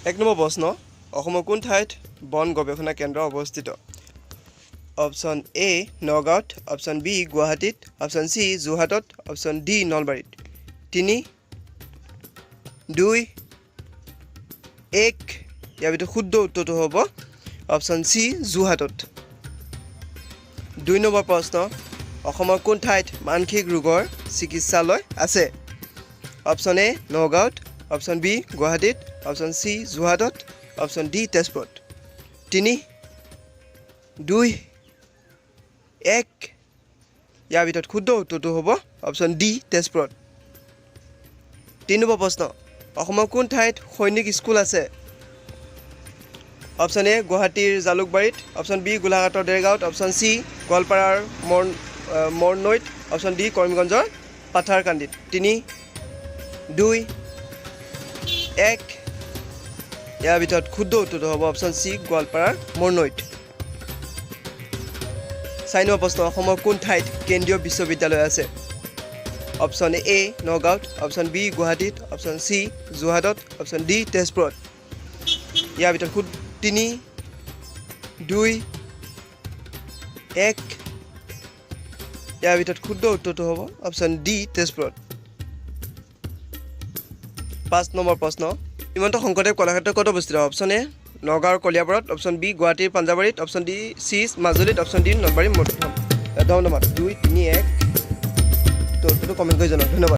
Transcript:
এক নম্বৰ প্ৰশ্ন অসমৰ কোন ঠাইত বন গৱেষণা কেন্দ্ৰ অৱস্থিত অপশ্যন এ নগাঁৱত অপশ্যন বি গুৱাহাটীত অপশ্যন চি যোৰহাটত অপশ্যন ডি নলবাৰীত 3 2 1 ইয়াৰ ভিতৰত শুদ্ধ উত্তৰটো হ'ব অপশ্যন চি যোৰহাটত 2 নম্বৰ প্ৰশ্ন অসমৰ কোন ঠাইত মানসিক ৰোগৰ চিকিৎসালয় আছে অপশ্যন এ নগাঁৱত অপশ্যন বি গুৱাহাটীত অপশ্যন চি যোৰহাটত অপশ্যন ডি তেজপুৰত 3 2 1 ইয়াৰ ভিতৰত শুদ্ধ উত্তৰটো হ'ব অপশ্যন ডি তেজপুৰত 3 নম্বৰ প্ৰশ্ন অসমৰ কোন ঠাইত সৈনিক স্কুল আছে অপশ্যন এ গুৱাহাটীৰ জালুকবাৰীত অপশ্যন বি গোলাঘাটৰ দেৰগাঁৱত অপশ্যন চি গোৱালপাৰাৰ মৰনৈত অপশ্যন ডি কৰিমগঞ্জৰ পাথাৰকান্দিত 3 2 1 ইয়াৰ ভিতৰত শুদ্ধ উত্তৰটো হ'ব অপশ্যন চি গোৱালপাৰাৰ মৰনৈত 4 নম্বৰ প্ৰশ্ন অসমৰ কোন ঠাইত কেন্দ্ৰীয় বিশ্ববিদ্যালয় আছে অপশ্যন এ নগাঁৱত অপশ্যন বি গুৱাহাটীত অপশ্যন চি যোৰহাটত অপশ্যন ডি তেজপুৰত ইয়াৰ ভিতৰত 3 2 1 ইয়াৰ ভিতৰত শুদ্ধ উত্তৰটো হ'ব অপশ্যন ডি তেজপুৰত 5 নম্বৰ প্ৰশ্ন শ্ৰীমন্ত শংকৰদেৱ কলাক্ষেত্ৰ ক'ত অৱস্থিত অপশ্যন এ নগাঁৱৰ কলিয়াবৰত অপশ্যন বি গুৱাহাটীৰ পাঞ্জাবাৰীত অপশ্যন ডি চি মাজুলীত অপশ্যন ডি নলবাৰী মধ্যম 2 3 1 তো কমেণ্ট কৰি জনাওক ধন্যবাদ